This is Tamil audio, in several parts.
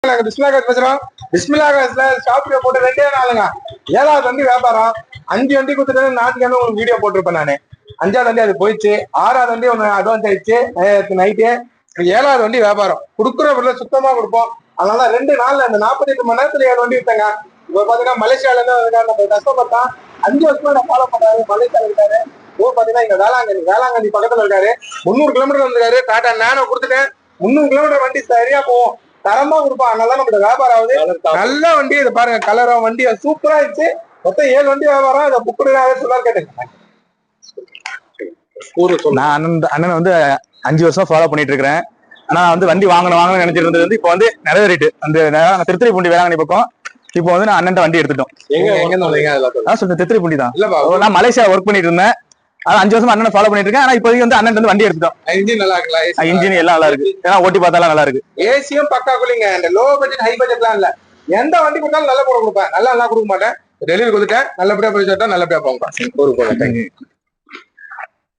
பேசுறோம். பிஸ்மில்லா காசுல ஷாப்ல போட்டு 2 நாளுங்க. 7வது வண்டி வியாபாரம். 5 வண்டி கொடுத்துட்டு நாட்டுக்கு உங்களுக்கு வீடியோ போட்டிருப்பேன் நானு. 5வது வண்டி அது போயிடுச்சு. 6வது வண்டி ஒன்று அட்வான்ஸ் ஆயிடுச்சு நைட்டு. 7வது வண்டி வியாபாரம் கொடுக்குற பொருளை சுத்தமா கொடுப்போம். அதனால 2 நாள்ல இந்த 48 மணி நேரத்துல 7 வண்டி விட்டாங்க. இப்போ பாத்தீங்கன்னா மலேசியால இருந்து நம்ம கஷ்டப்பட்டா 5 வருஷமா நான் ஃபாலோ பண்றாரு. மலேசியால இருக்காரு. பாத்தீங்கன்னா இங்க வேளாங்கண்ணி பக்கத்துல இருக்காரு. 300 கிலோமீட்டர் வந்துருக்காரு. டாடா நானோ கொடுத்துட்டேன். 300 கிலோமீட்டர் வண்டி சரியா போவோம். தரமா கொடுப்பான். அதனால நம்மளோட வியாபாரம் ஆகுது. நல்ல வண்டி இதை பாருங்க. கலரும் வண்டி சூப்பரா இருந்துச்சு. மொத்தம் 7 வண்டி வியாபாரம். இதை புக்குடாவே சொல்லாரு கேட்டுங்க. நான் அண்ணன் வந்து 5 வருஷம் ஃபாலோ பண்ணிட்டு இருக்கிறேன். ஆனா வந்து வண்டி வாங்கணும்னு நினைச்சிட்டு இருந்தது வந்து இப்போ வந்து நிறைவேறிட்டு அந்த திருத்திரிப்பூண்டி வேளாங்கண்ணி பக்கம் இப்போ வந்து நான் அண்ணன் வண்டி எடுத்துட்டோம். திருத்திரிப்பூண்டி தான். நான் மலேசியா ஒர்க் பண்ணிட்டு இருந்தேன். 5 வருஷம் அண்ணன் ஃபாலோ பண்ணிட்டு இருக்கேன். ஆனா இப்போதைக்கு வந்து அண்ணன் வந்து வண்டி எடுத்துட்டோம். இன்ஜின் நல்லா இருக்குல்ல? இன்ஜின் எல்லாம் நல்லா இருக்கு. ஏன்னா ஓட்டி பார்த்தாலும் நல்லா இருக்கு. ஏசியும் பக்கா கூலிங்க. இந்த லோ பட்ஜெட் ஹை பட்ஜெட்லாம் இல்ல. எந்த வண்டி கொடுத்தாலும் நல்ல போட கொடுப்பேன். நல்லா கொடுக்க மாட்டேன். டெலிவரி கொடுத்துட்டேன். நல்லபடியா போய் சொல்லிட்டா நல்லபடியா போங்க.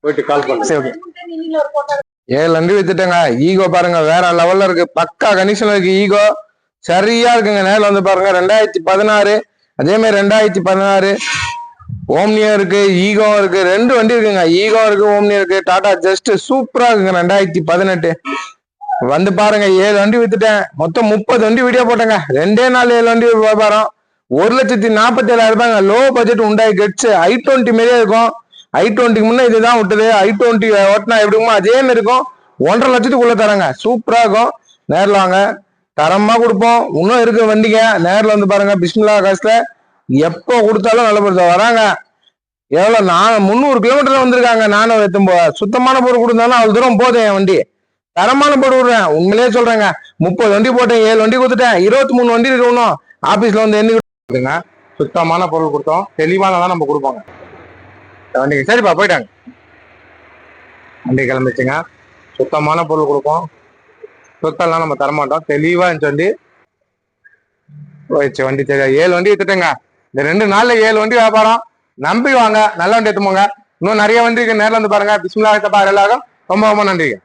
போயிட்டு கால் பண்ணுங்க. 7 வண்டி வித்துட்டேங்க. ஈகோ பாருங்க வேற லெவல்ல இருக்கு. பக்கா கண்டிஷன்ல இருக்கு. ஈகோ சரியா இருக்குங்க. நேரில் வந்து பாருங்க. 2016 அதே மாதிரி 2016 ஓம்னியா இருக்கு, ஈகோ இருக்கு. 2 வண்டி இருக்குங்க. ஈகோ இருக்கு, ஓம்னியா இருக்கு. டாடா ஜஸ்ட் சூப்பரா இருக்குங்க. 2018 வந்து பாருங்க. 7 வண்டி வித்துட்டேன். மொத்தம் 30 வண்டி வீடியோ போட்டேங்க. 2 நாள் 7 வண்டி வியாபாரம். 1,47,000 லோ பட்ஜெட் உண்டாய் கெட்ஸ். i20 மாரியே இருக்கும். i20க்கு முன்ன இதுதான் விட்டது. i20 ஓட்டினா எப்படி இருக்குமோ அதே மாதிரி இருக்கும். 1,50,000 லட்சத்துக்குள்ள தரங்க. சூப்பரா இருக்கும். நேரில் வாங்க, தரமா கொடுப்போம். இன்னும் இருக்கு வண்டிங்க. நேரில் வந்து பாருங்க. பிஸ்மில்லா காசுல எப்போ கொடுத்தாலும் நல்ல பொருள் வராங்க. எவ்வளவு 300 கிலோமீட்டர் வந்திருக்காங்க. நானும் சுத்தமான பொருள் கொடுத்தாலும் அவ்வளவு தூரம் போதும். என் வண்டி தரமான பொருள் விடுறேன். உண்மையிலேயே சொல்றேங்க. 30 வண்டி போட்டேன். 7 வண்டி கொடுத்துட்டேன். 23 வண்டி இருக்கணும். ஆபீஸ்ல வந்து என்ன சுத்தமான பொருள் கொடுத்தோம். தெளிவானதான் நம்ம கொடுப்போங்க. வண்டிங்க சரிப்பா போயிட்டாங்க. வண்டி கிளம்பிச்சுங்க. சுத்தமான பொருள் கொடுப்போம். சுத்தம்லாம் நம்ம தரமாட்டோம். தெளிவா இருந்துச்சு வண்டி. போயிடுச்சு வண்டி. தெரியாது 7 வண்டி எடுத்துட்டேங்க. இந்த 2 நாள்ல 7 வண்டி வியாபாரம். நம்பி வாங்க. நல்ல வண்டி எடுத்துமோங்க. இன்னும் நிறைய வண்டி இருக்கு. நேரில் வந்து பாருங்க. பிஸ்மில்லா எல்லாரும் ரொம்ப ரொம்ப நன்றிங்க.